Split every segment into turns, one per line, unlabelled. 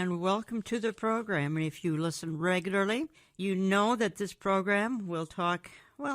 and welcome to the program. And if you listen regularly, you know that this program will talk,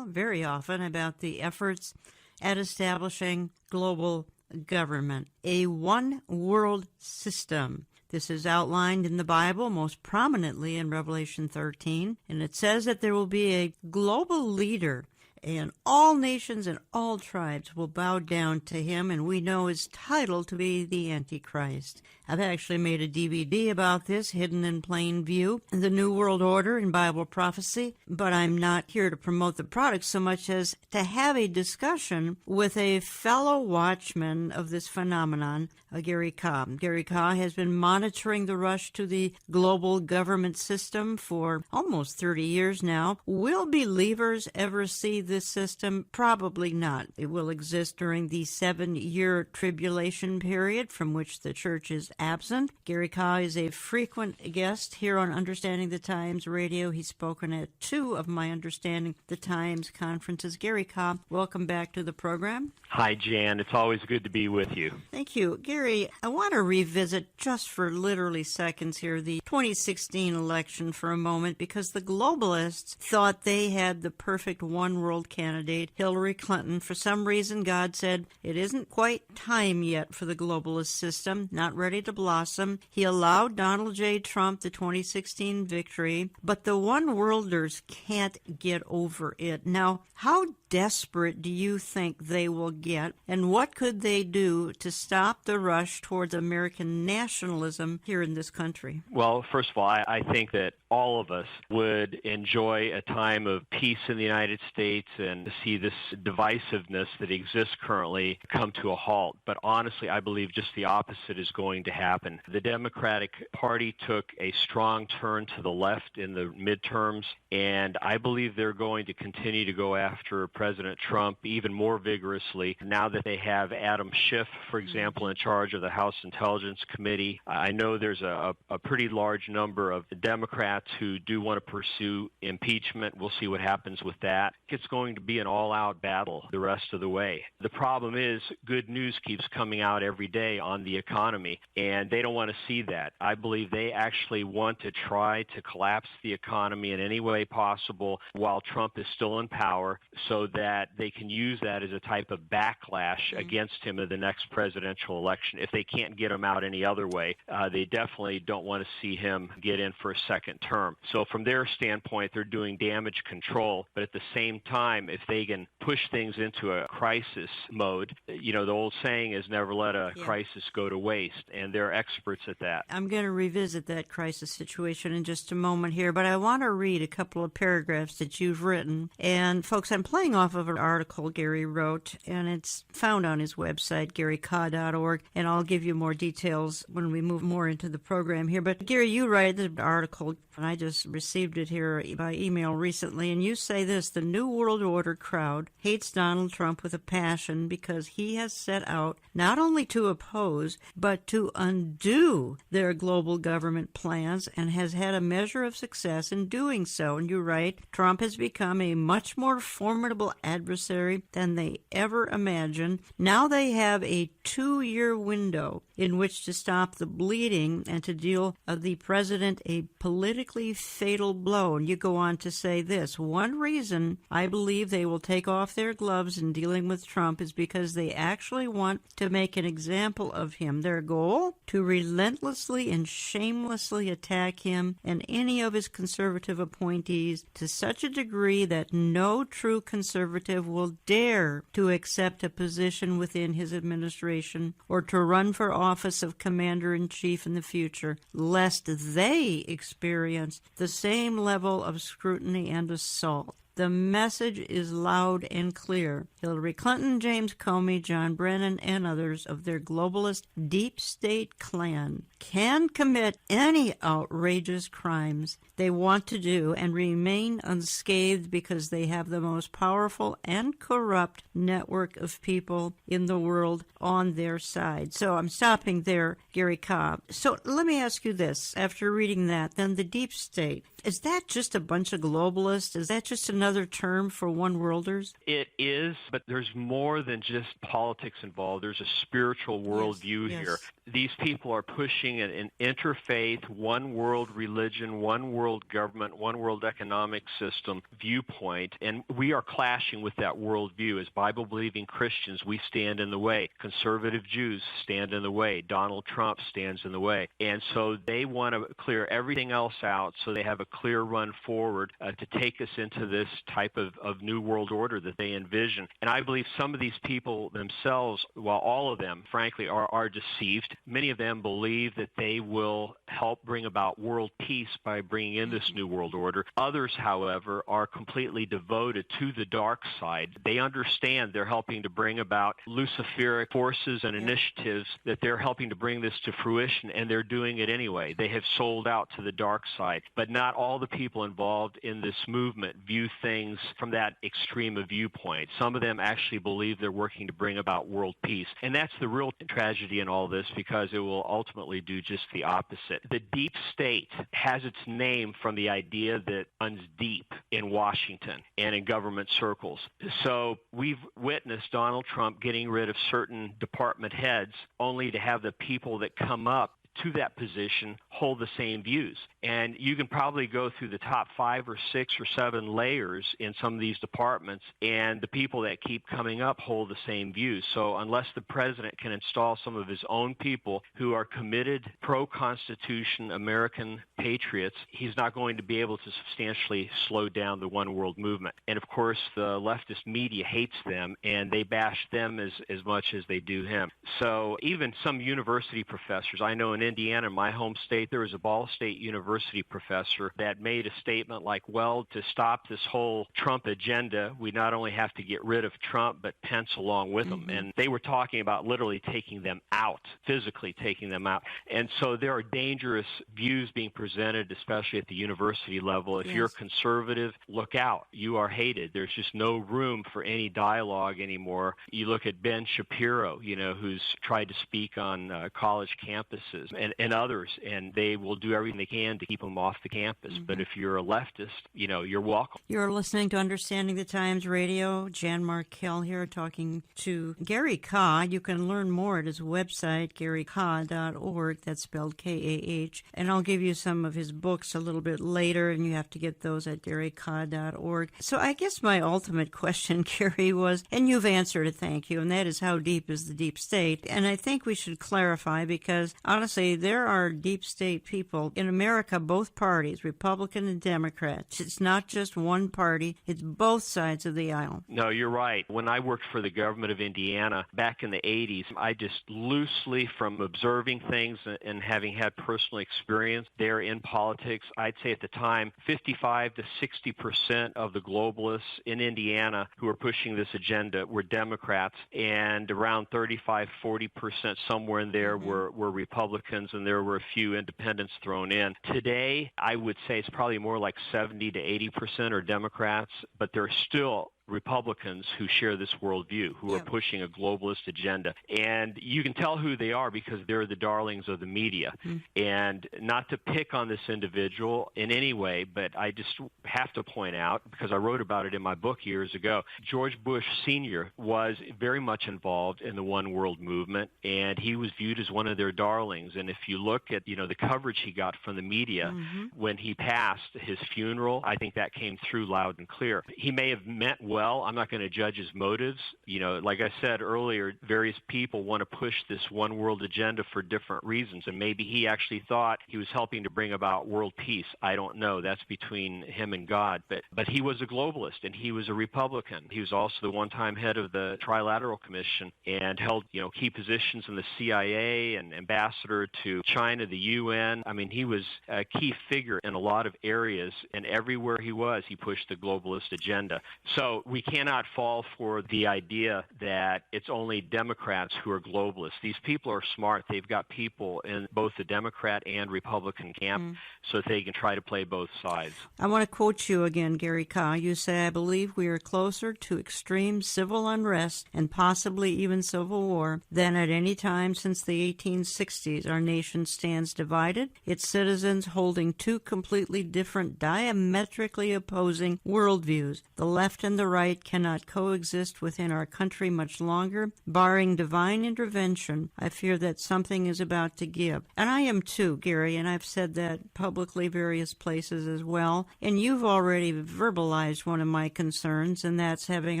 very often about the efforts at establishing global government, a one-world system. This is outlined in the Bible, most prominently in Revelation 13, and it says that there will be a global leader, and all nations and all tribes will bow down to him, and we know his title to be the Antichrist. I've actually made a DVD about this, Hidden in Plain View, The New World Order in Bible Prophecy, but I'm not here to promote the product so much as to have a discussion with a fellow watchman of this phenomenon, Gary Cobb. Gary Cobb has been monitoring the rush to the global government system for almost 30 years now. Will believers ever see this system? Probably not. It will exist during the 7-year tribulation period from which the church is absent. Gary Cobb is a frequent guest here on Understanding the Times Radio. He's spoken at 2 of my Understanding the Times conferences. Gary Cobb, welcome back to the program.
Hi, Jan. It's always good to be with you.
Thank you. Gary, I want to revisit just for literally seconds here the 2016 election for a moment, because the globalists thought they had the perfect one-world candidate, Hillary Clinton. For some reason, God said it isn't quite time yet for the globalist system, not ready to blossom. He allowed Donald J. Trump the 2016 victory, but the one-worlders can't get over it. Now, how desperate do you think they will get, and what could they do to stop the rush towards American nationalism here in this country?
Well, first of all, I think that all of us would enjoy a time of peace in the United States and to see this divisiveness that exists currently come to a halt. But honestly, I believe just the opposite is going to happen. The Democratic Party took a strong turn to the left in the midterms, and I believe they're going to continue to go after President Trump even more vigorously now that they have Adam Schiff, for example, in charge of the House Intelligence Committee. I know there's a pretty large number of Democrats who do want to pursue impeachment. We'll see what happens with that. It's going to be an all-out battle the rest of the way. The problem is good news keeps coming out every day on the economy, and they don't want to see that. I believe they actually want to try to collapse the economy in any way possible while Trump is still in power so that they can use that as a type of backlash against him in the next presidential election. If they can't get him out any other way, they definitely don't want to see him get in for a second term. So from their standpoint, they're doing damage control, but at the same time, if they can push things into a crisis mode, the old saying is never let a crisis go to waste, and they're experts at that.
I'm going to revisit that crisis situation in just a moment here, but I want to read a couple of paragraphs that you've written. And folks, I'm playing off of an article Gary wrote, and it's found on his website, garyca.org, and I'll give you more details when we move more into the program here. But Gary, you write the article, and I just received it here by email recently, and you say this: the New World Order crowd hates Donald Trump with a passion because he has set out not only to oppose, but to undo their global government plans, and has had a measure of success in doing so. And you write, Trump has become a much more formidable adversary than they ever imagined. Now they have a 2-year window in which to stop the bleeding and to deal the president a politically fatal blow. And you go on to say this: one reason I believe they will take off their gloves in dealing with Trump is because they actually want to make an example of him. Their goal? To relentlessly and shamelessly attack him and any of his conservative appointees to such a degree that no true conservative will dare to accept a position within his administration or to run for office of commander-in-chief in the future, lest they experience the same level of scrutiny and assault. The message is loud and clear. Hillary Clinton, James Comey, John Brennan, and others of their globalist deep state clan can commit any outrageous crimes they want to do and remain unscathed because they have the most powerful and corrupt network of people in the world on their side. So I'm stopping there, Gary Cobb. So let me ask you this. After reading that, then the deep state, is that just a bunch of globalists? Is that just another another term for one-worlders?
It is, but there's more than just politics involved. There's a spiritual worldview here. These people are pushing an interfaith, one-world religion, one-world government, one-world economic system viewpoint, and we are clashing with that worldview. As Bible-believing Christians, we stand in the way. Conservative Jews stand in the way. Donald Trump stands in the way. And so they want to clear everything else out so they have a clear run forward to take us into this type of new world order that they envision. And I believe some of these people themselves, while all of them, frankly, are deceived, many of them believe that they will help bring about world peace by bringing in this new world order. Others, however, are completely devoted to the dark side. They understand they're helping to bring about Luciferic forces and initiatives, that they're helping to bring this to fruition, and they're doing it anyway. They have sold out to the dark side. But not all the people involved in this movement view things from that extreme a viewpoint. Some of them actually believe they're working to bring about world peace. And that's the real tragedy in all this, because it will ultimately do just the opposite. The deep state has its name from the idea that runs deep in Washington and in government circles. So we've witnessed Donald Trump getting rid of certain department heads only to have the people that come up to that position hold the same views. And you can probably go through the top 5 or 6 or 7 layers in some of these departments, and the people that keep coming up hold the same views. So unless the president can install some of his own people who are committed, pro-Constitution, American patriots, he's not going to be able to substantially slow down the one world movement. And of course, the leftist media hates them, and they bash them as much as they do him. So even some university professors, I know in Indiana, my home state, there was a Ball State University professor that made a statement like, well, to stop this whole Trump agenda, we not only have to get rid of Trump, but Pence along with him. And they were talking about literally taking them out, physically taking them out. And so there are dangerous views being presented, especially at the university level. If you're conservative, look out. You are hated. There's just no room for any dialogue anymore. You look at Ben Shapiro, who's tried to speak on college campuses, and others, and they will do everything they can to keep them off the campus. But if you're a leftist, you're welcome.
You're listening to Understanding the Times Radio. Jan Markell here talking to Gary Kah. You can learn more at his website, garykah.org. That's spelled K-A-H. And I'll give you some of his books a little bit later, and you have to get those at garykah.org. So I guess my ultimate question, Gary, was, and you've answered it, thank you, and that is, how deep is the deep state? And I think we should clarify, because honestly, there are deep state people in America, both parties, Republican and Democrats. It's not just one party, it's both sides of the aisle.
No, you're right. When I worked for the government of Indiana back in the 80s, I just loosely, from observing things and having had personal experience there in politics, I'd say at the time 55 to 60% of the globalists in Indiana who were pushing this agenda were Democrats, and around 35-40%, somewhere in there, were Republicans, and there were a few independents thrown in. Today, I would say it's probably more like 70 to 80% are Democrats, but there are still Republicans who share this worldview, who are pushing a globalist agenda. And you can tell who they are because they're the darlings of the media. And not to pick on this individual in any way, but I just have to point out, because I wrote about it in my book years ago, George Bush Sr. was very much involved in the one world movement, and he was viewed as one of their darlings. And if you look at, the coverage he got from the media when he passed, his funeral, I think that came through loud and clear. He may have meant well. I'm not going to judge his motives. Like I said earlier, various people want to push this one world agenda for different reasons, and maybe he actually thought he was helping to bring about world peace. I don't know. That's between him and God. But he was a globalist, and he was a Republican. He was also the one-time head of the Trilateral Commission and held, key positions in the CIA and ambassador to China, the UN. I mean, he was a key figure in a lot of areas, and everywhere he was, he pushed the globalist agenda. So we cannot fall for the idea that it's only Democrats who are globalists. These people are smart. They've got people in both the Democrat and Republican camp so that they can try to play both sides.
I want to quote you again, Gary Kah. You say, I believe we are closer to extreme civil unrest and possibly even civil war than at any time since the 1860s. Our nation stands divided, its citizens holding two completely different, diametrically opposing worldviews. The left and the right cannot coexist within our country much longer. Barring divine intervention, I fear that something is about to give. And I am too, Gary, and I've said that publicly various places as well. And you've already verbalized one of my concerns, and that's having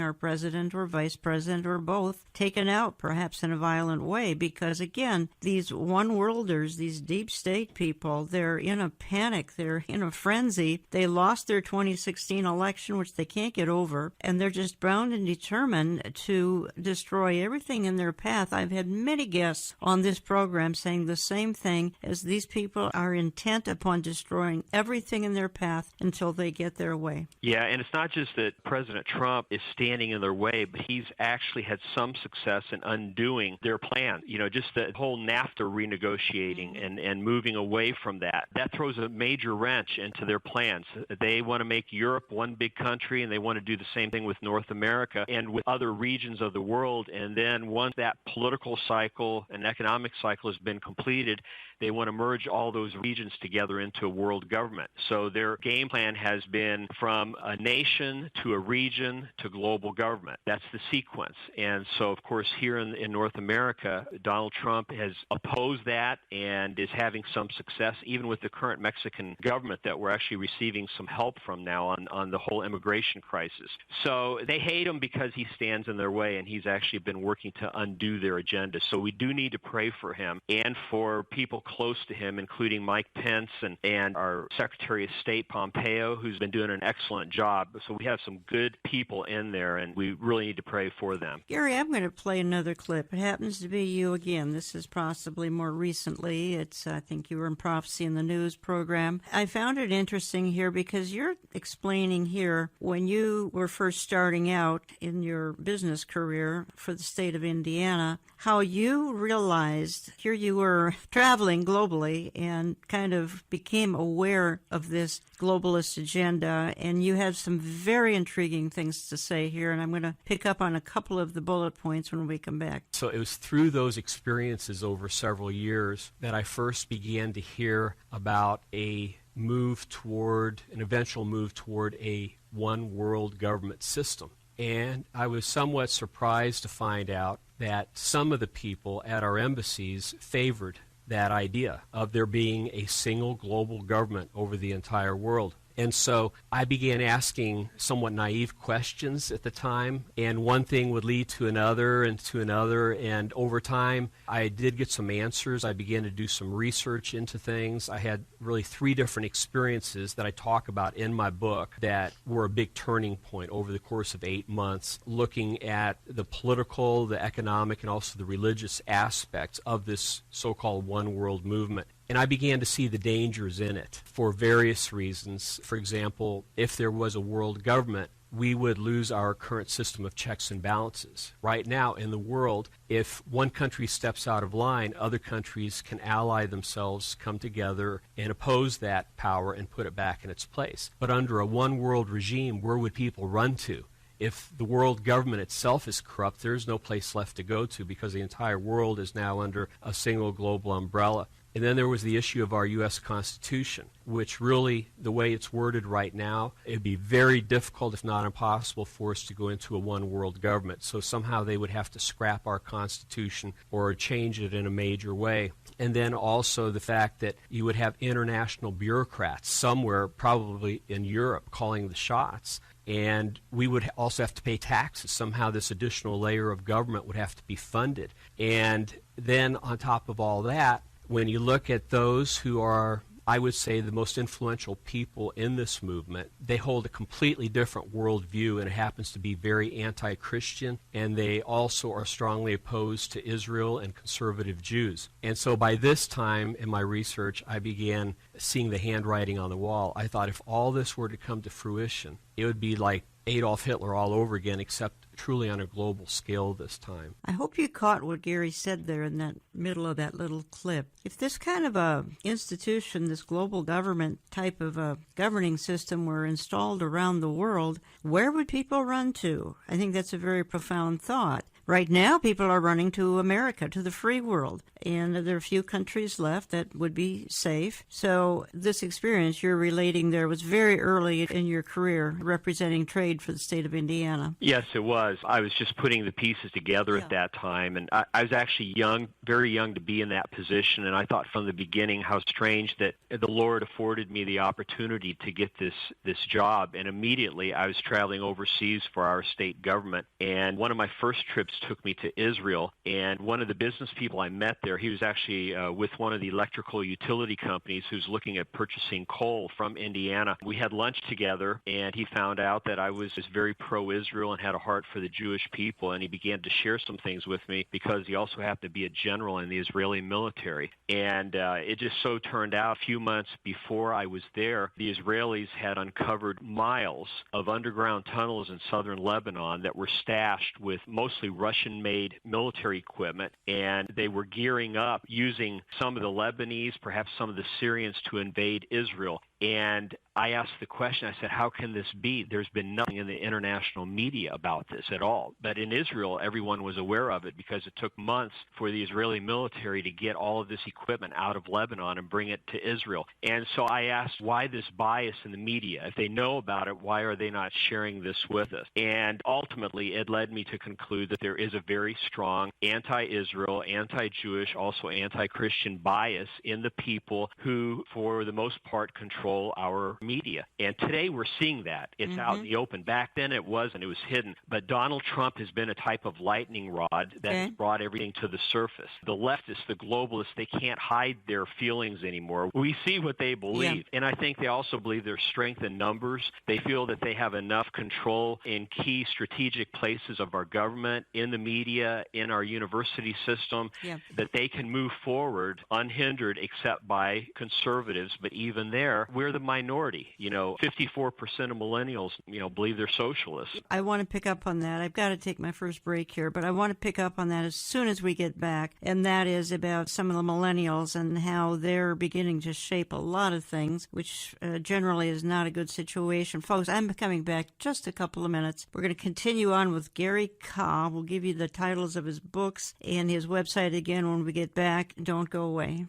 our president or vice president or both taken out, perhaps in a violent way, because again, these one-worlders, these deep state people, they're in a panic, they're in a frenzy. They lost their 2016 election, which they can't get over, and they're just bound and determined to destroy everything in their path. I've had many guests on this program saying the same thing, as these people are intent upon destroying everything in their path until they get their way.
Yeah, and it's not just that President Trump is standing in their way, but he's actually had some success in undoing their plan. You know, just the whole NAFTA renegotiating and moving away from that. That throws a major wrench into their plans. They want to make Europe one big country, and they want to do the same thing with North America and with other regions of the world. And then once that political cycle and economic cycle has been completed, they want to merge all those regions together into a world government. So their game plan has been from a nation to a region to global government. That's the sequence. And so, of course, here in North America, Donald Trump has opposed that and is having some success, even with the current Mexican government that we're actually receiving some help from now on the whole immigration crisis. So they hate him because he stands in their way, and he's actually been working to undo their agenda. So we do need to pray for him and for people close to him, including Mike Pence and our Secretary of State Pompeo, who's been doing an excellent job. So we have some good people in there, and we really need to pray for them.
Gary, I'm going to play another clip. It happens to be you again. This is possibly more recently. I think you were in Prophecy in the News program. I found it interesting here because you're explaining here when you were first starting out in your business career for the state of Indiana, how you realized here you were traveling globally and kind of became aware of this globalist agenda, and you had some very intriguing things to say here, and I'm going to pick up on a couple of the bullet points when we come back.
So it was through those experiences over several years that I first began to hear about an eventual move toward a one world government system. And I was somewhat surprised to find out that some of the people at our embassies favored that idea of there being a single global government over the entire world. And so I began asking somewhat naive questions at the time, and one thing would lead to another, and over time I did get some answers. I began to do some research into things. I had really 3 different experiences that I talk about in my book that were a big turning point over the course of 8 months, looking at the political, the economic, and also the religious aspects of this so-called one world movement. And I began to see the dangers in it for various reasons. For example, if there was a world government, we would lose our current system of checks and balances. Right now in the world, if one country steps out of line, other countries can ally themselves, come together, and oppose that power and put it back in its place. But under a one world regime, where would people run to? If the world government itself is corrupt, there's no place left to go to because the entire world is now under a single global umbrella. And then there was the issue of our U.S. Constitution, which really, the way it's worded right now, it would be very difficult, if not impossible, for us to go into a one-world government. So somehow they would have to scrap our Constitution or change it in a major way. And then also the fact that you would have international bureaucrats somewhere, probably in Europe, calling the shots. And we would also have to pay taxes. Somehow this additional layer of government would have to be funded. And then on top of all that, when you look at those who are, I would say, the most influential people in this movement, they hold a completely different worldview, and it happens to be very anti-Christian, and they also are strongly opposed to Israel and conservative Jews. And so by this time in my research, I began seeing the handwriting on the wall. I thought if all this were to come to fruition, it would be like Adolf Hitler all over again, except truly on a global scale this time.
I hope you caught what Gary said there in that middle of that little clip. If this kind of a institution, this global government type of a governing system were installed around the world, where would people run to? I think that's a very profound thought. Right now, people are running to America, to the free world, and there are a few countries left that would be safe. So this experience you're relating there was very early in your career representing trade for the state of Indiana.
Yes, it was. I was just putting the pieces together at that time, and I was actually young, very young to be in that position, and I thought from the beginning how strange that the Lord afforded me the opportunity to get this job, and immediately I was traveling overseas for our state government, and one of my first trips took me to Israel, and one of the business people I met there, he was actually with one of the electrical utility companies who's looking at purchasing coal from Indiana. We had lunch together, and he found out that I was very pro-Israel and had a heart for the Jewish people, and he began to share some things with me because he also happened to be a general in the Israeli military. And it just so turned out a few months before I was there, the Israelis had uncovered miles of underground tunnels in southern Lebanon that were stashed with mostly Russian-made military equipment, and they were gearing up using some of the Lebanese, perhaps some of the Syrians to invade Israel. And I asked the question, I said, how can this be? There's been nothing in the international media about this at all. But in Israel, everyone was aware of it because it took months for the Israeli military to get all of this equipment out of Lebanon and bring it to Israel. And so I asked, why this bias in the media? If they know about it, why are they not sharing this with us? And ultimately, it led me to conclude that there is a very strong anti-Israel, anti-Jewish, also anti-Christian bias in the people who, for the most part, control our media. And today we're seeing that. It's out in the open. Back then it wasn't. It was hidden. But Donald Trump has been a type of lightning rod that has brought everything to the surface. The leftists, the globalists, they can't hide their feelings anymore. We see what they believe. Yeah. And I think they also believe there's strength in numbers. They feel that they have enough control in key strategic places of our government, in the media, in our university system, that they can move forward unhindered except by conservatives. But even there, we're the minority. 54% of millennials, believe they're socialists.
I want to pick up on that. I've got to take my first break here, but I want to pick up on that as soon as we get back, and that is about some of the millennials and how they're beginning to shape a lot of things, which generally is not a good situation. Folks, I'm coming back just a couple of minutes. We're going to continue on with Gary Kah. We'll give you the titles of his books and his website again when we get back. Don't go away.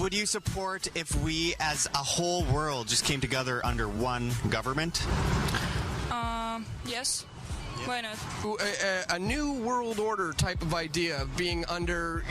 Would you support if we as a whole world just came together under one government?
Yes. Why not?
A new world order type of idea of being under,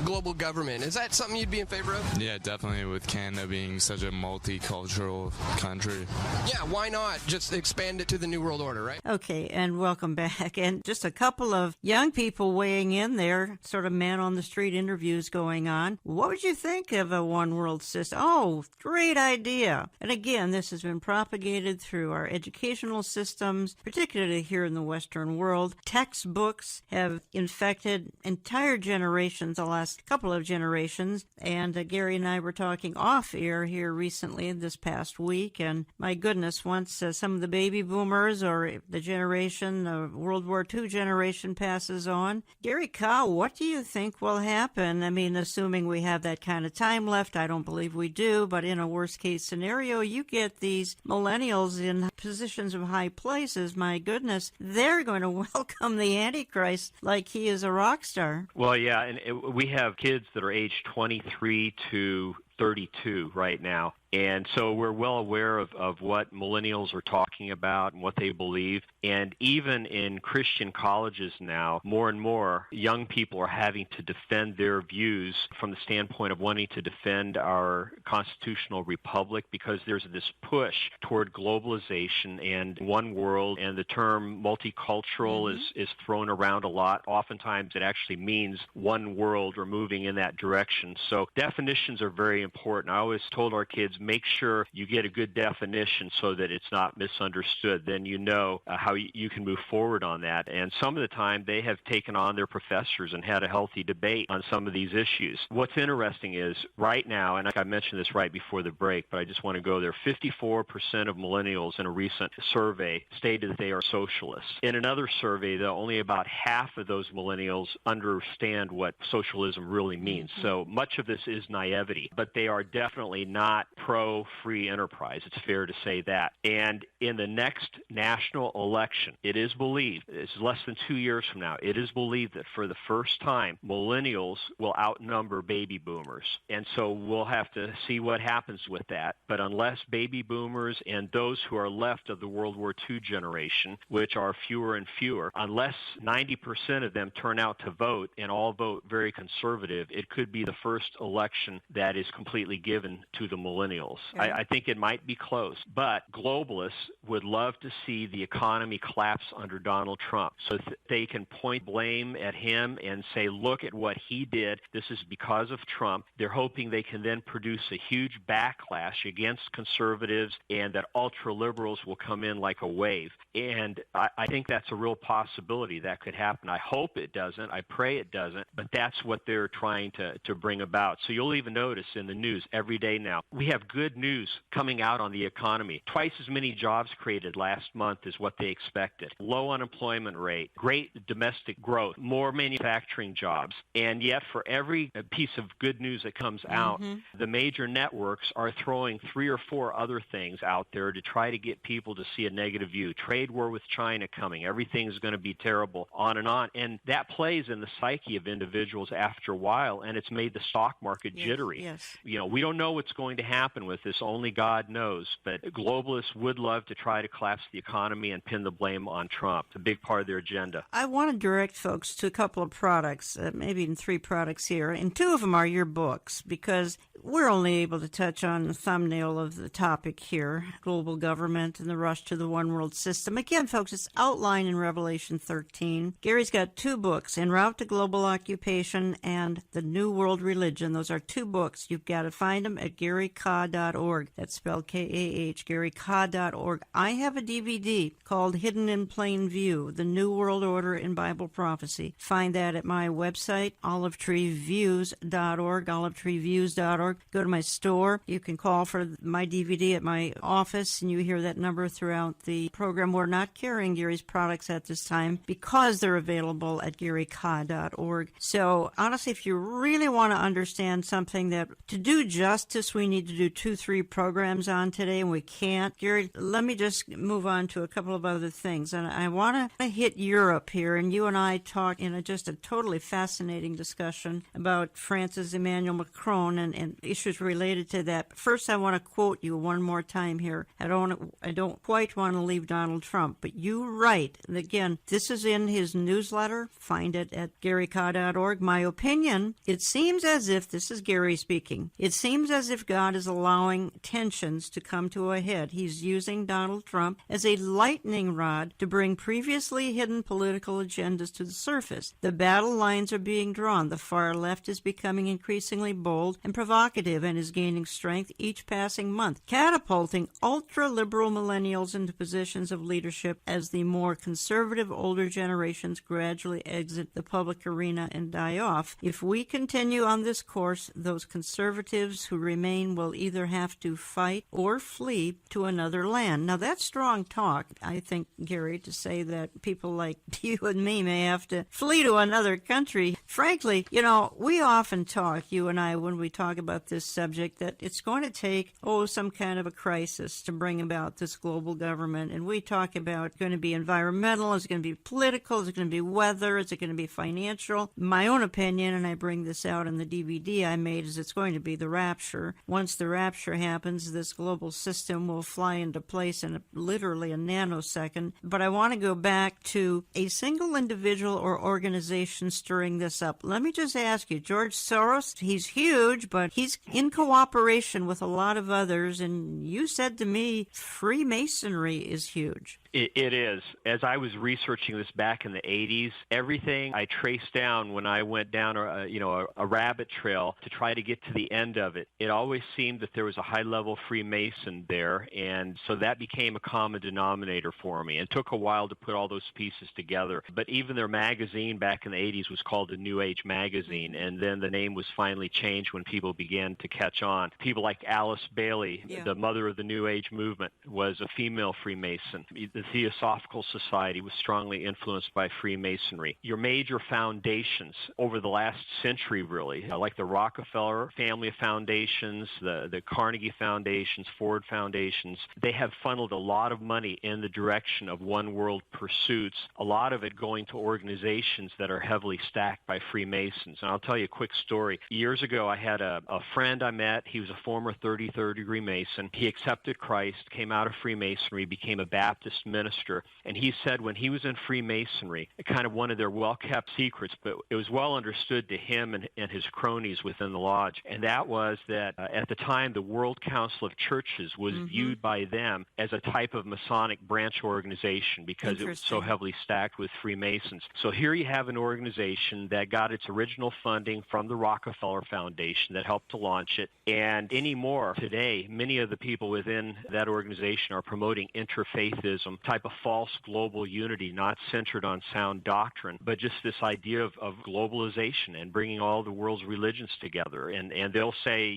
global government. Is that something you'd be in favor of?
Yeah, definitely, with Canada being such a multicultural country.
Yeah, why not just expand it to the new world order, right?
Okay, and welcome back. And just a couple of young people weighing in there, sort of man-on-the-street interviews going on. What would you think of a one-world system? Oh, great idea. And again, this has been propagated through our educational systems, particularly here in the Western world. Textbooks have infected entire generations, the last couple of generations, and Gary and I were talking off air here recently this past week, and my goodness, once some of the baby boomers or the generation, the World War II generation passes on, Gary Kah, what do you think will happen? I mean, assuming we have that kind of time left, I don't believe we do, but in a worst-case scenario, you get these millennials in positions of high places, my goodness, they're going to welcome the Antichrist like he is a rock star.
Well, yeah, and we have kids that are aged 23 to 32 right now. And so we're well aware of what millennials are talking about and what they believe. And even in Christian colleges now, more and more young people are having to defend their views from the standpoint of wanting to defend our constitutional republic, because there's this push toward globalization and one world, and the term multicultural is thrown around a lot. Oftentimes it actually means one world or moving in that direction. So definitions are very important. I always told our kids, make sure you get a good definition so that it's not misunderstood. Then you know how you can move forward on that. And some of the time they have taken on their professors and had a healthy debate on some of these issues. What's interesting is right now, and I mentioned this right before the break, but I just want to go there, 54% of millennials in a recent survey stated that they are socialists. In another survey, though, only about half of those millennials understand what socialism really means. So much of this is naivety, but they are definitely not pro-free enterprise. It's fair to say that. And in the next national election, it is believed, it's less than 2 years from now, it is believed that for the first time, millennials will outnumber baby boomers. And so we'll have to see what happens with that. But unless baby boomers and those who are left of the World War II generation, which are fewer and fewer, unless 90% of them turn out to vote and all vote very conservative, it could be the first election that is completely given to the millennials. I think it might be close, but globalists would love to see the economy collapse under Donald Trump so that they can point blame at him and say, look at what he did. This is because of Trump. They're hoping they can then produce a huge backlash against conservatives and that ultra-liberals will come in like a wave. And I think that's a real possibility that could happen. I hope it doesn't. I pray it doesn't. But that's what they're trying to bring about. So you'll even notice in the news every day now, we have good news coming out on the economy. Twice as many jobs created last month as what they expected. Low unemployment rate, great domestic growth, more manufacturing jobs. And yet for every piece of good news that comes out, the major networks are throwing 3 or 4 other things out there to try to get people to see a negative view. Trade war with China coming. Everything's going to be terrible, on and on. And that plays in the psyche of individuals after a while, and it's made the stock market jittery.
Yes.
You know, we don't know what's going to happen with this. Only God knows. But globalists would love to try to collapse the economy and pin the blame on Trump. It's a big part of their agenda.
I want to direct folks to a couple of products, maybe even 3 products here, and 2 of them are your books, because we're only able to touch on the thumbnail of the topic here, global government and the rush to the one world system. Again, folks, it's outlined in Revelation 13. Gary's got 2 books, En Route to Global Occupation and The New World Religion. Those are 2 books. You've got to find them at GaryKah.org. That's spelled K-A-H, GaryKah.org. I have a DVD called Hidden in Plain View, The New World Order in Bible Prophecy. Find that at my website, olivetreeviews.org, olivetreeviews.org. Go to my store. You can call for my DVD at my office, and you hear that number throughout the program. We're not carrying Gary's products at this time because they're available at GaryKah.org. So honestly, if you really want to understand something that to do justice, we need to do 2-3 programs on today, and we can't. Gary, let me just move on to a couple of other things. And I want to hit Europe here, and you and I talk in just a totally fascinating discussion about France's Emmanuel Macron and issues related to that. First, I want to quote you one more time here. I don't quite want to leave Donald Trump, but you write, and again, this is in his newsletter. Find it at GaryKah.org. My opinion, it seems as if, this is Gary speaking, it seems as if God is allowing tensions to come to a head. He's using Donald Trump as a lightning rod to bring previously hidden political agendas to the surface. The battle lines are being drawn. The far left is becoming increasingly bold and provocative and is gaining strength each passing month, catapulting ultra-liberal millennials into positions of leadership as the more conservative older generations gradually exit the public arena and die off. If we continue on this course, those conservatives who remain will either have to fight or flee to another land. Now, that's strong talk, I think, Gary, to say that people like you and me may have to flee to another country. Frankly, you know, we often talk, you and I, when we talk about this subject, that it's going to take, some kind of a crisis to bring about this global government. And we talk about it's going to be environmental, it's going to be political, it's going to be weather, is it going to be financial? My own opinion, and I bring this out in the DVD I made, is it's going to be the rapture. Once the rapture happens, this global system will fly into place in literally a nanosecond. But I want to go back to a single individual or organization stirring this up. Let me just ask you, George Soros, he's huge, but he's in cooperation with a lot of others, and you said to me Freemasonry is huge.
It is. As I was researching this back in the 80s, everything I traced down when I went down a rabbit trail to try to get to the end of it, it always seemed that there was a high-level Freemason there, and so that became a common denominator for me. It took a while to put all those pieces together, but even their magazine back in the 80s was called the New Age magazine, and then the name was finally changed when people began to catch on. People like Alice Bailey, the mother of the New Age movement, was a female Freemason. The Theosophical Society was strongly influenced by Freemasonry. Your major foundations over the last century, really, like the Rockefeller family of foundations, the Carnegie foundations, Ford foundations, they have funneled a lot of money in the direction of one world pursuits, a lot of it going to organizations that are heavily stacked by Freemasons. And I'll tell you a quick story. Years ago, I had a friend I met. He was a former 33rd degree Mason. He accepted Christ, came out of Freemasonry, became a Baptist minister, and he said when he was in Freemasonry, kind of one of their well-kept secrets, but it was well understood to him and his cronies within the lodge, and that was that at the time the World Council of Churches was viewed by them as a type of Masonic branch organization because it was so heavily stacked with Freemasons. So here you have an organization that got its original funding from the Rockefeller Foundation that helped to launch it, and anymore today, many of the people within that organization are promoting interfaithism, type of false global unity, not centered on sound doctrine, but just this idea of globalization and bringing all the world's religions together. And they'll say,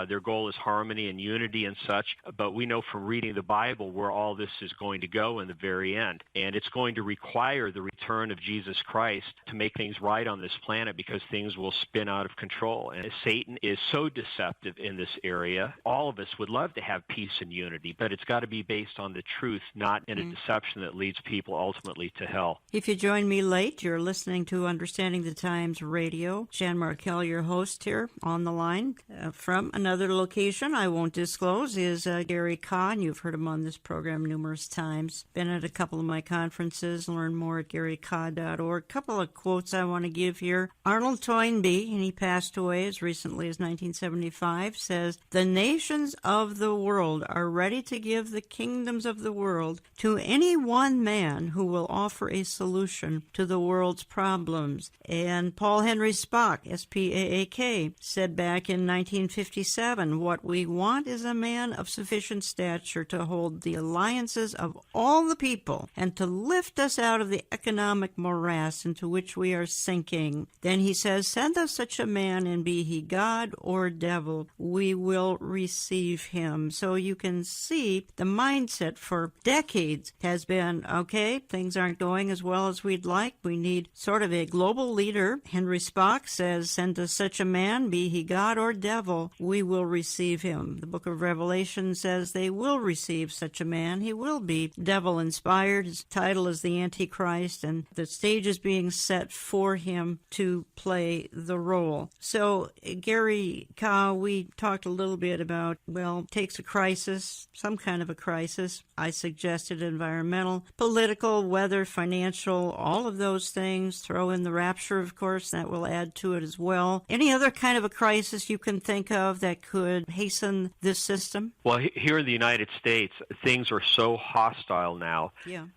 their goal is harmony and unity and such, but we know from reading the Bible where all this is going to go in the very end. And it's going to require the return of Jesus Christ to make things right on this planet because things will spin out of control. And Satan is so deceptive in this area. All of us would love to have peace and unity, but it's got to be based on the truth, not in a deception that leads people ultimately to hell.
If you join me late, you're listening to Understanding the Times Radio. Jan Markell, your host here on the line from another location I won't disclose is Gary Kahn. You've heard him on this program numerous times. Been at a couple of my conferences. Learn more at garyka.org. A couple of quotes I want to give here. Arnold Toynbee, and he passed away as recently as 1975, says, "The nations of the world are ready to give the kingdoms of the world to any one man who will offer a solution to the world's problems." And Paul Henry Spaak, S-P-A-A-K, said back in 1957, "What we want is a man of sufficient stature to hold the alliances of all the people and to lift us out of the economic morass into which we are sinking." Then he says, "Send us such a man, and be he God or devil, we will receive him." So you can see the mindset for decades has been, okay, things aren't going as well as we'd like. We need sort of a global leader. Henry Spaak says, "Send us such a man, be he God or devil, we will receive him." The book of Revelation says they will receive such a man. He will be devil-inspired. His title is the Antichrist, and the stage is being set for him to play the role. So, Gary Ka, we talked a little bit about, takes a crisis, some kind of a crisis. I suggested environmental, political, weather, financial, all of those things. Throw in the rapture, of course, that will add to it as well. Any other kind of a crisis you can think of that could hasten this system?
Well, here in the United States, things are so hostile now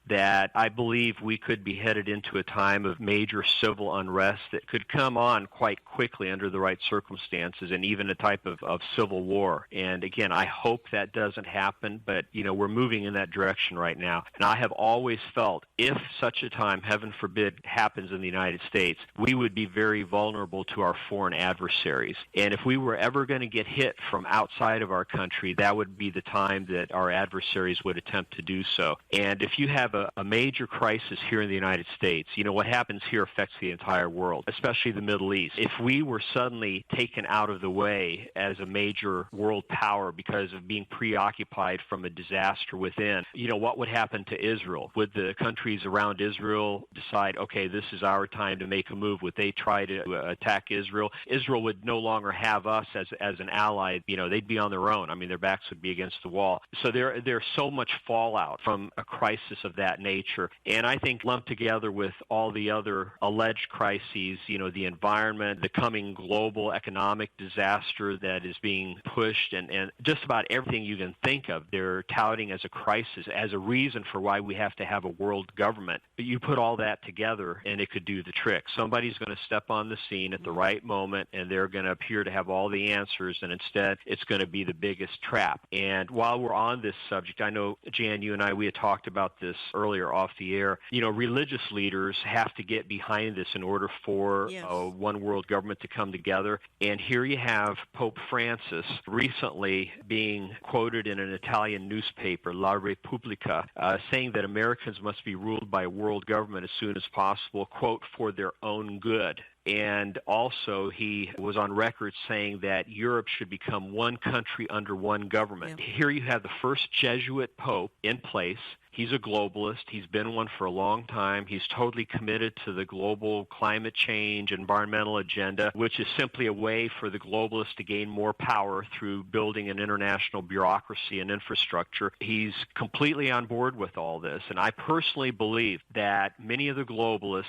that I believe we could be headed into a time of major civil unrest that could come on quite quickly under the right circumstances, and even a type of civil war. And again, I hope that doesn't happen, but we're moving in that direction right now. And I have always felt if such a time, heaven forbid, happens in the United States, we would be very vulnerable to our foreign adversaries. And if we were ever going to get hit from outside of our country, that would be the time that our adversaries would attempt to do so. And if you have a major crisis here in the United States, what happens here affects the entire world, especially the Middle East. If we were suddenly taken out of the way as a major world power because of being preoccupied from a disaster within, what would happen to Israel? Would the countries around Israel decide, okay, this is our time to make a move? Would they try to attack Israel? Israel would no longer have us as an ally. They'd be on their own. I mean, their backs would be against the wall. So there's so much fallout from a crisis of that nature. And I think lumped together with all the other alleged crises, the environment, the coming global economic disaster that is being pushed, and just about everything you can think of, they're touting as a crisis, as a reason for why we have to have a world government. But you put all that together, and it could do the trick. Somebody's going to step on the scene at the right moment, and they're going to appear to have all the answers, and instead it's going to be the biggest trap. And while we're on this subject, I know, Jan, you and I, we had talked about this earlier off the air. Religious leaders have to get behind this in order for a one world government to come together. And here you have Pope Francis recently being quoted in an Italian newspaper, La Repubblica, saying that Americans must be ruled by a world government as soon as possible, quote, for their own good. And also, he was on record saying that Europe should become one country under one government. Yeah. Here you have the first Jesuit pope in place. He's a globalist. He's been one for a long time. He's totally committed to the global climate change, environmental agenda, which is simply a way for the globalists to gain more power through building an international bureaucracy and infrastructure. He's completely on board with all this. And I personally believe that many of the globalists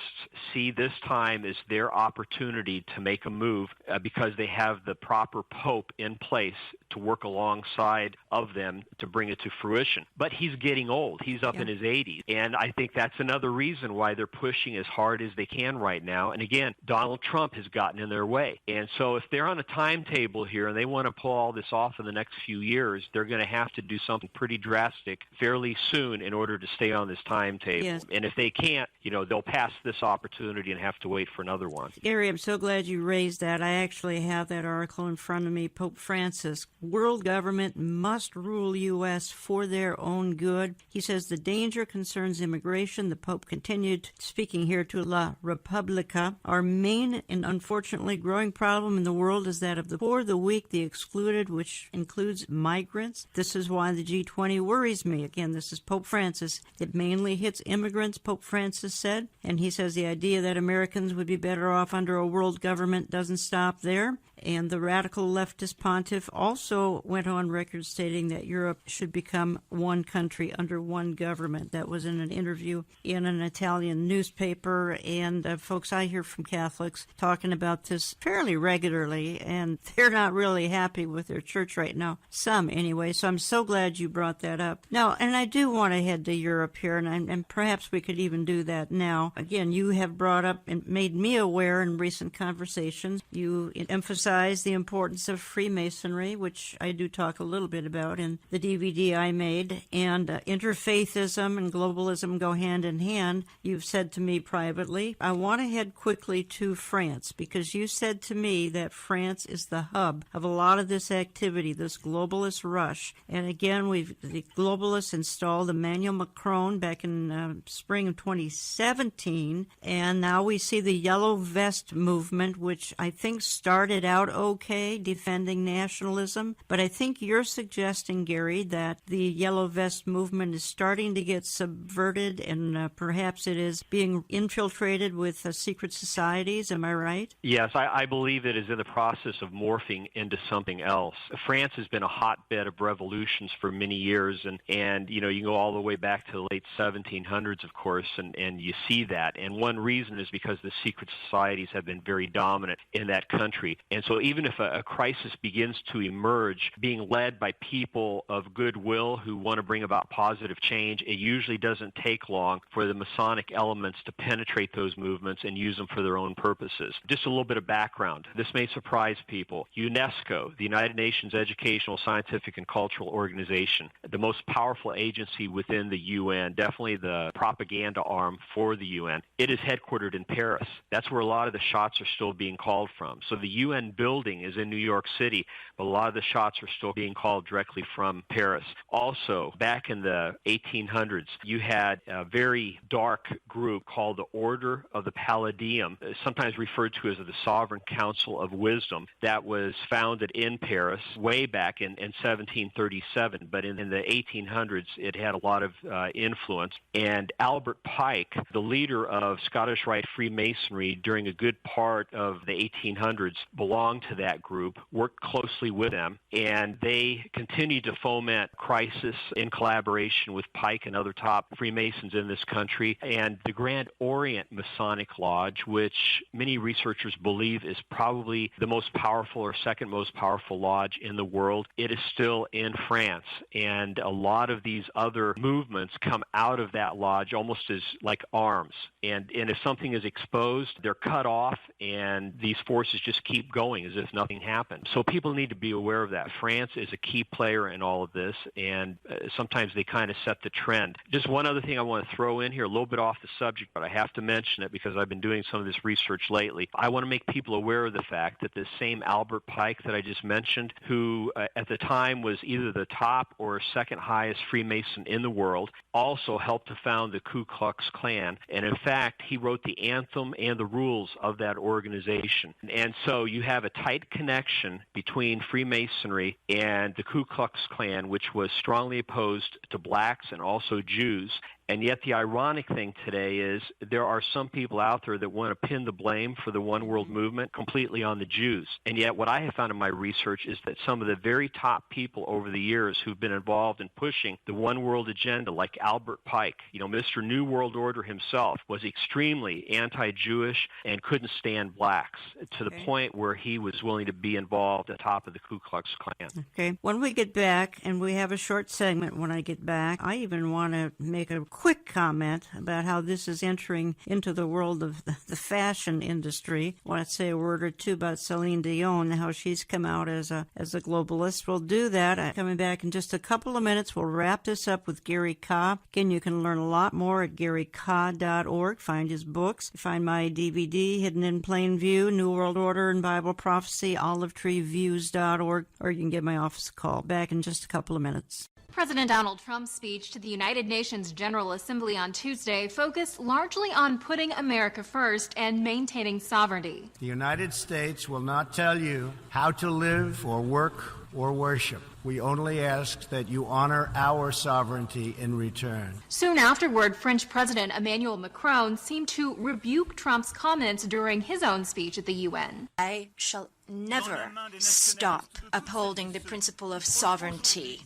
see this time as their opportunity to make a move because they have the proper pope in place to work alongside of them to bring it to fruition. But he's getting old. He's up in his 80s. And I think that's another reason why they're pushing as hard as they can right now. And again, Donald Trump has gotten in their way. And so if they're on a timetable here and they want to pull all this off in the next few years, they're going to have to do something pretty drastic fairly soon in order to stay on this timetable. Yes. And if they can't, they'll pass this opportunity and have to wait for another one.
Gary, I'm so glad you raised that. I actually have that article in front of me. Pope Francis, world government must rule U.S. for their own good. He says the danger concerns immigration. The Pope continued, speaking here to La Repubblica. Our main and unfortunately growing problem in the world is that of the poor, the weak, the excluded, which includes migrants. This is why the G20 worries me. Again, this is Pope Francis. It mainly hits immigrants, Pope Francis said. And he says the idea that Americans would be better off under a world government doesn't stop there. And the radical leftist pontiff also went on record stating that Europe should become one country under one government. That was in an interview in an Italian newspaper. And folks, I hear from Catholics talking about this fairly regularly, and they're not really happy with their church right now. Some, anyway. So I'm so glad you brought that up. Now, and I do want to head to Europe here, and perhaps we could even do that now. Again, you have brought up and made me aware in recent conversations. You emphasize the importance of Freemasonry, which I do talk a little bit about in the DVD I made, and interfaithism and globalism go hand in hand. You've said to me privately, I want to head quickly to France, because you said to me that France is the hub of a lot of this activity, this globalist rush. And again, the globalists installed Emmanuel Macron back in spring of 2017, and now we see the Yellow Vest movement, which I think started out okay, defending nationalism. But I think you're suggesting, Gary, that the Yellow Vest movement is starting to get subverted, and perhaps it is being infiltrated with secret societies. Am I right?
Yes, I believe it is in the process of morphing into something else. France has been a hotbed of revolutions for many years, and you can go all the way back to the late 1700s, of course, and you see that. And one reason is because the secret societies have been very dominant in that country. And so even if a crisis begins to emerge, being led by people of goodwill who want to bring about positive change, it usually doesn't take long for the Masonic elements to penetrate those movements and use them for their own purposes. Just a little bit of background. This may surprise people. UNESCO, the United Nations Educational, Scientific, and Cultural Organization, the most powerful agency within the UN, definitely the propaganda arm for the UN, it is headquartered in Paris. That's where a lot of the shots are still being called from. So the UN building is in New York City, but a lot of the shots are still being called directly from Paris. Also, back in the 1800s, you had a very dark group called the Order of the Palladium, sometimes referred to as the Sovereign Council of Wisdom, that was founded in Paris way back in 1737. But in the 1800s, it had a lot of influence. And Albert Pike, the leader of Scottish Rite Freemasonry during a good part of the 1800s, belonged to that group, worked closely with them, time, and they continue to foment crisis in collaboration with Pike and other top Freemasons in this country. And the Grand Orient Masonic Lodge, which many researchers believe is probably the most powerful or second most powerful lodge in the world, it is still in France. And a lot of these other movements come out of that lodge almost as like arms. And if something is exposed, they're cut off, and these forces just keep going as if nothing happened. So people need to be aware of that. France is a key player in all of this, and sometimes they kind of set the trend. Just one other thing I want to throw in here, a little bit off the subject, but I have to mention it because I've been doing some of this research lately. I want to make people aware of the fact that this same Albert Pike that I just mentioned, who at the time was either the top or second highest Freemason in the world, also helped to found the Ku Klux Klan. And in fact, he wrote the anthem and the rules of that organization. And so you have a tight connection between Freemasonry and the Ku Klux Klan, which was strongly opposed to blacks and also Jews. And yet the ironic thing today is there are some people out there that want to pin the blame for the one world movement completely on the Jews. And yet what I have found in my research is that some of the very top people over the years who've been involved in pushing the one world agenda, like Albert Pike, Mr. New World Order himself, was extremely anti-Jewish and couldn't stand blacks to the point where he was willing to be involved at the top of the Ku Klux Klan.
Okay. When we get back, and we have a short segment when I get back, I even want to make a quick comment about how this is entering into the world of the fashion industry. I want to say a word or two about Celine Dion, how she's come out as a globalist. We'll do that. Coming back in just a couple of minutes, we'll wrap this up with Gary Kah. Again, you can learn a lot more at GaryKah.org. Find his books. Find my DVD, Hidden in Plain View, New World Order and Bible Prophecy, olivetreeviews.org, or you can give my office a call. Back in just a couple of minutes.
President Donald Trump's speech to the United Nations General Assembly on Tuesday focused largely on putting America first and maintaining sovereignty.
The United States will not tell you how to live or work or worship. We only ask that you honor our sovereignty in return.
Soon afterward, French President Emmanuel Macron seemed to rebuke Trump's comments during his own speech at the UN.
I shall never stop upholding the principle of sovereignty,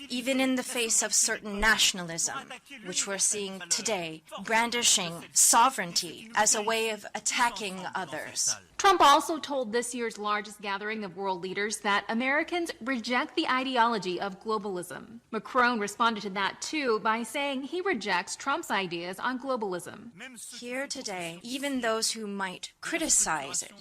even in the face of certain nationalism, which we're seeing today, brandishing sovereignty as a way of attacking others.
Trump also told this year's largest gathering of world leaders that Americans reject the ideology of globalism. Macron responded to that too by saying he rejects Trump's ideas on globalism.
Here today, even those who might criticize it,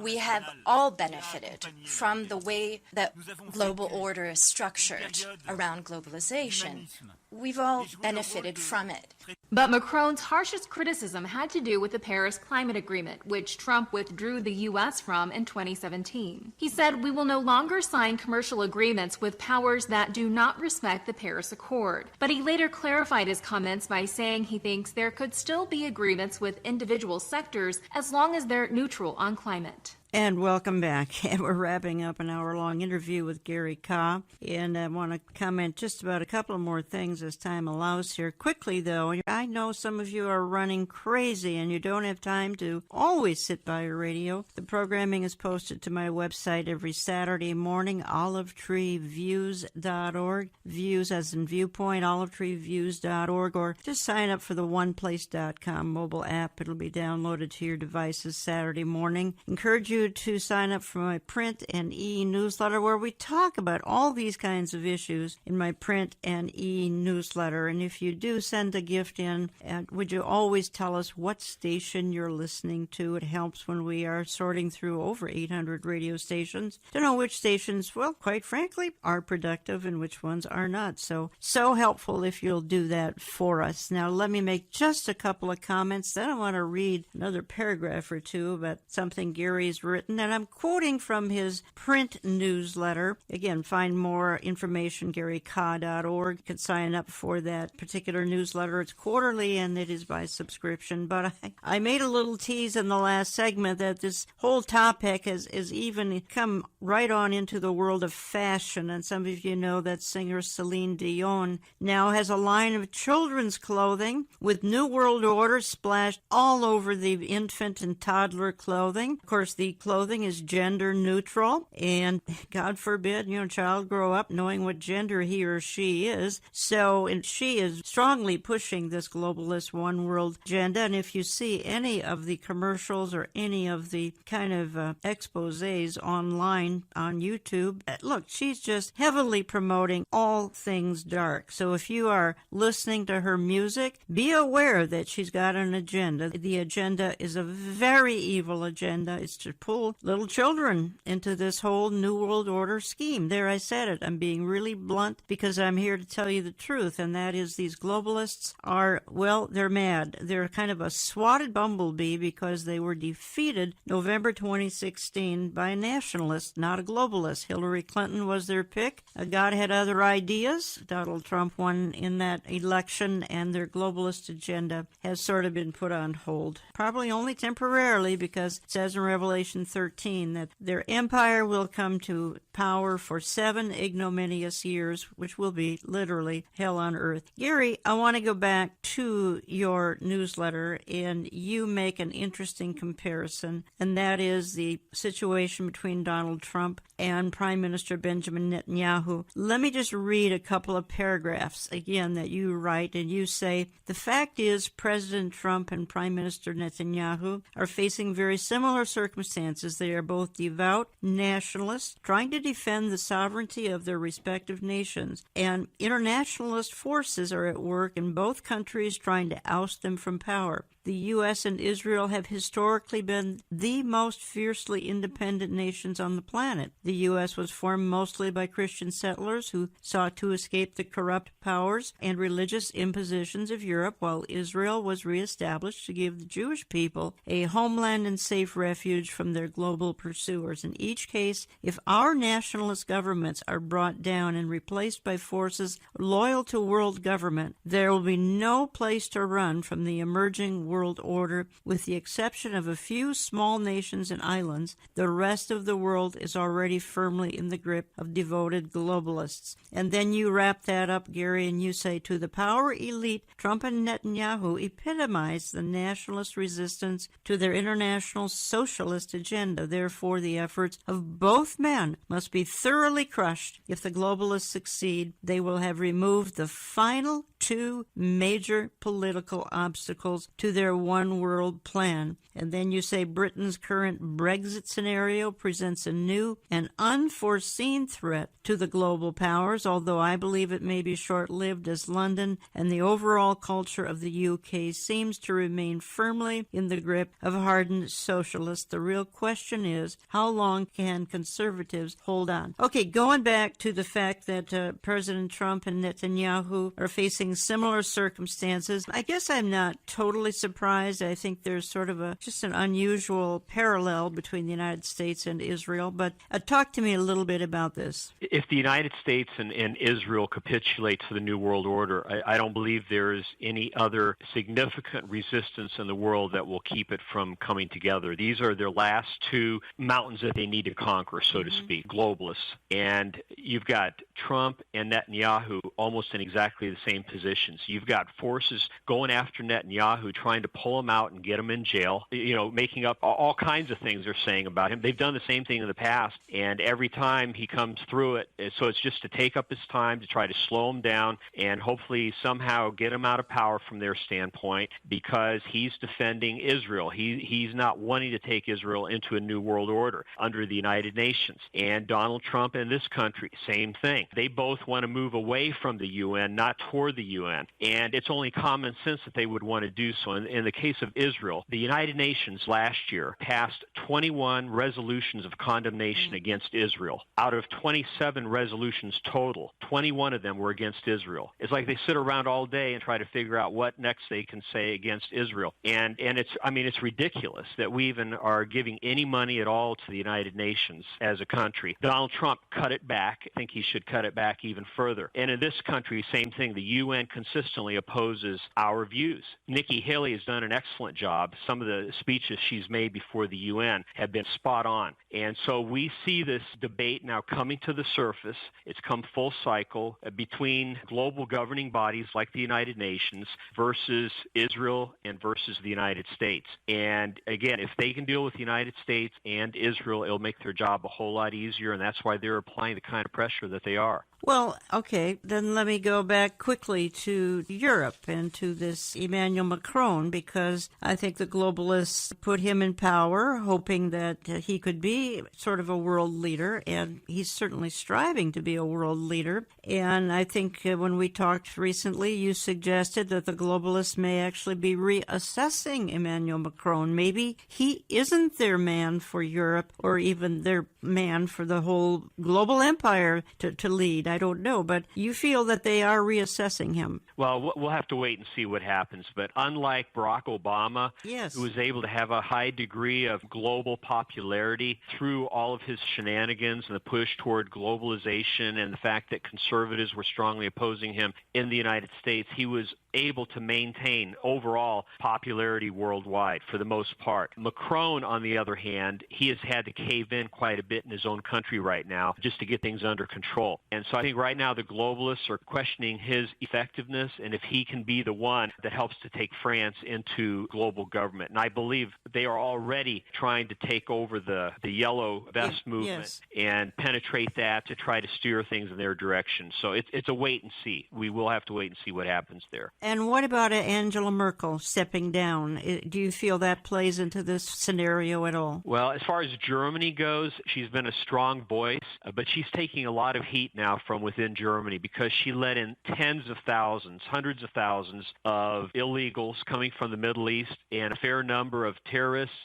we have all benefited from the way that global order is structured around globalization. We've all benefited from it.
But Macron's harshest criticism had to do with the Paris Climate Agreement, which Trump withdrew the U.S. from in 2017. He said, "We will no longer sign commercial agreements with powers that do not respect the Paris Accord." But he later clarified his comments by saying he thinks there could still be agreements with individual sectors as long as they're neutral on climate.
And welcome back. And we're wrapping up an hour-long interview with Gary Kah. And I want to comment just about a couple of more things as time allows here. Quickly, though, I know some of you are running crazy and you don't have time to always sit by your radio. The programming is posted to my website every Saturday morning, olivetreeviews.org. Views as in viewpoint, olivetreeviews.org. Or just sign up for the oneplace.com mobile app. It'll be downloaded to your devices Saturday morning. Encourage you to sign up for my print and e-newsletter where we talk about all these kinds of issues in my print and e-newsletter. And if you do send a gift in, would you always tell us what station you're listening to? It helps when we are sorting through over 800 radio stations to know which stations, well, quite frankly, are productive and which ones are not. So helpful if you'll do that for us. Now, let me make just a couple of comments. Then I want to read another paragraph or two about something Gary's written, and I'm quoting from his print newsletter. Again, find more information, GaryKah.org. You can sign up for that particular newsletter. It's quarterly, and it is by subscription. But I made a little tease in the last segment that this whole topic has even come right on into the world of fashion. And some of you know that singer Celine Dion now has a line of children's clothing with New World Order splashed all over the infant and toddler clothing. Of course, the clothing is gender neutral, and God forbid, a child grow up knowing what gender he or she is. So and she is strongly pushing this globalist one world agenda. And if you see any of the commercials or any of the kind of exposés online on YouTube, look, she's just heavily promoting all things dark. So if you are listening to her music, be aware that she's got an agenda. The agenda is a very evil agenda. It's to pull little children into this whole New World Order scheme. There, I said it. I'm being really blunt because I'm here to tell you the truth, and that is these globalists are, well, they're mad. They're kind of a swatted bumblebee because they were defeated November 2016 by a nationalist, not a globalist. Hillary Clinton was their pick. God had other ideas. Donald Trump won in that election, and their globalist agenda has sort of been put on hold. Probably only temporarily, because it says in Revelation 13 that their empire will come to power for 7 ignominious years, which will be literally hell on earth. Gary, I want to go back to your newsletter, and you make an interesting comparison, and that is the situation between Donald Trump and Prime Minister Benjamin Netanyahu. Let me just read a couple of paragraphs again that you write, and you say, the fact is President Trump and Prime Minister Netanyahu are facing very similar circumstances. They are both devout nationalists trying to defend the sovereignty of their respective nations, and internationalist forces are at work in both countries trying to oust them from power. The U.S. and Israel have historically been the most fiercely independent nations on the planet. The U.S. was formed mostly by Christian settlers who sought to escape the corrupt powers and religious impositions of Europe, while Israel was reestablished to give the Jewish people a homeland and safe refuge from their global pursuers. In each case, if our nationalist governments are brought down and replaced by forces loyal to world government, there will be no place to run from the emerging world order. With the exception of a few small nations and islands, the rest of the world is already firmly in the grip of devoted globalists. And then you wrap that up, Gary, and you say, to the power elite, Trump and Netanyahu epitomize the nationalist resistance to their international socialist agenda. Therefore, the efforts of both men must be thoroughly crushed. If the globalists succeed, they will have removed the final 2 major political obstacles to their one-world plan. And then you say Britain's current Brexit scenario presents a new and unforeseen threat to the global powers, although I believe it may be short-lived, as London and the overall culture of the UK seems to remain firmly in the grip of hardened socialists. The real question is, how long can conservatives hold on? Okay, going back to the fact that President Trump and Netanyahu are facing similar circumstances, I guess I'm not totally surprised. I think there's sort of just an unusual parallel between the United States and Israel. But talk to me a little bit about this.
If the United States and Israel capitulate to the New World Order, I don't believe there is any other significant resistance in the world that will keep it from coming together. These are their last 2 mountains that they need to conquer, so to speak, globalists. And you've got Trump and Netanyahu almost in exactly the same positions. You've got forces going after Netanyahu, trying to pull him out and get him in jail, making up all kinds of things they're saying about him. They've done the same thing in the past, and every time he comes through it, so it's just to take up his time to try to slow him down and hopefully somehow get him out of power from their standpoint, because he's defending Israel. He's not wanting to take Israel into a new world order under the United Nations. And Donald Trump in this country, same thing. They both want to move away from the UN, not toward the UN. And it's only common sense that they would want to do so. In the case of Israel, the United Nations last year passed 21 resolutions of condemnation against Israel. Out of 27 resolutions total, 21 of them were against Israel. It's like they sit around all day and try to figure out what next they can say against Israel. And it's ridiculous that we even are giving any money at all to the United Nations as a country. Donald Trump cut it back. I think he should cut it back even further. And in this country, same thing. The UN consistently opposes our views. Nikki Haley has done an excellent job. Some of the speeches she's made before the UN have been spot on. And so we see this debate now coming to the surface. It's come full cycle between global governing bodies like the United Nations versus Israel and versus the United States. And again, if they can deal with the United United States and Israel, it'll make their job a whole lot easier, and that's why they're applying the kind of pressure that they are.
Well, okay, then let me go back quickly to Europe and to this Emmanuel Macron, because I think the globalists put him in power, hoping that he could be sort of a world leader, and he's certainly striving to be a world leader. And I think when we talked recently, you suggested that the globalists may actually be reassessing Emmanuel Macron. Maybe he isn't their man for Europe, or even their man for the whole global empire to lead. I don't know, but you feel that they are reassessing him.
Well, we'll have to wait and see what happens. But unlike Barack Obama,
yes,
who was able to have a high degree of global popularity through all of his shenanigans and the push toward globalization and the fact that conservatives were strongly opposing him in the United States, he was able to maintain overall popularity worldwide for the most part. Macron, on the other hand, he has had to cave in quite a bit in his own country right now just to get things under control. And so I think right now the globalists are questioning his effectiveness and if he can be the one that helps to take France into global government. And I believe they are already trying to take over the yellow vest movement and penetrate that to try to steer things in their direction. So it's a wait and see. We will have to wait and see what happens there.
And what about Angela Merkel stepping down? Do you feel that plays into this scenario at all?
Well, as far as Germany goes, she's been a strong voice, but she's taking a lot of heat now from within Germany because she let in tens of thousands, hundreds of thousands of illegals coming from the Middle East, and a fair number of terrorists.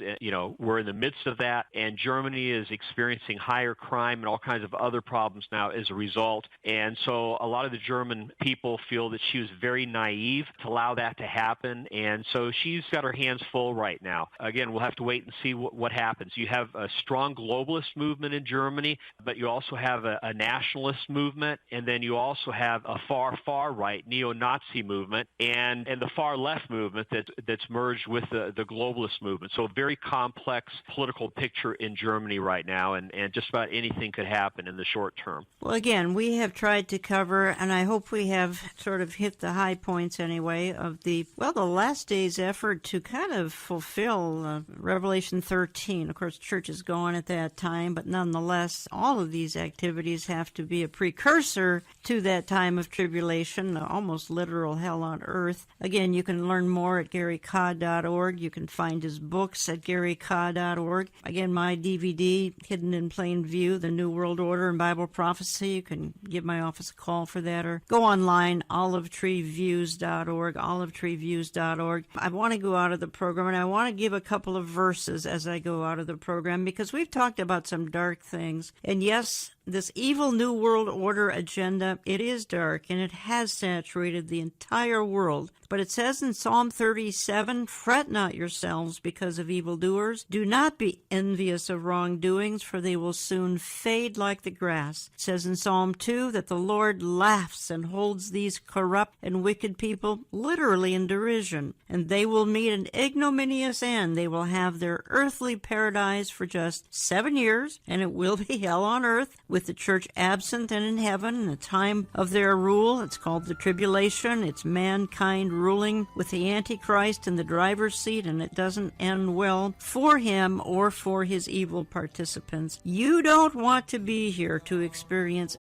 We're in the midst of that, and Germany is experiencing higher crime and all kinds of other problems now as a result. And so a lot of the German people feel that she was very naive to allow that to happen, and so she's got her hands full right now. Again, we'll have to wait and see what happens. You have a strong globalist movement in Germany, but you also have a nationalist movement, and then you also have a far right neo-Nazi movement and the far left movement that's merged with the globalist movement. So a very complex political picture in Germany right now, and just about anything could happen in the short term.
Well, again, we have tried to cover, and I hope we have sort of hit the high points anyway of the last day's effort to kind of fulfill Revelation 13. Of course, church is gone at that time, but nonetheless, all of these activities have to be a precursor to that time of tribulation, almost literal hell on earth. Again, you can learn more at GaryCah.org. You can find his books at GaryCah.org. Again, my DVD, Hidden in Plain View, The New World Order and Bible Prophecy. You can give my office a call for that, or go online, olivetreeviews.org. I want to go out of the program, and I want to give a couple of verses as I go out of the program, because we've talked about some dark things. And yes, this evil New World Order agenda, it is dark, and it has saturated the entire world. But it says in Psalm 37, "Fret not yourselves because of evildoers. Do not be envious of wrongdoings, for they will soon fade like the grass." It says in Psalm 2 that the Lord laughs and holds these corrupt and wicked people literally in derision, and they will meet an ignominious end. They will have their earthly paradise for just 7 years, and it will be hell on earth, with the church absent and in heaven in the time of their rule. It's called the tribulation. It's mankind ruling with the Antichrist in the driver's seat, and it doesn't end well for him or for his evil participants. You don't want to be here to experience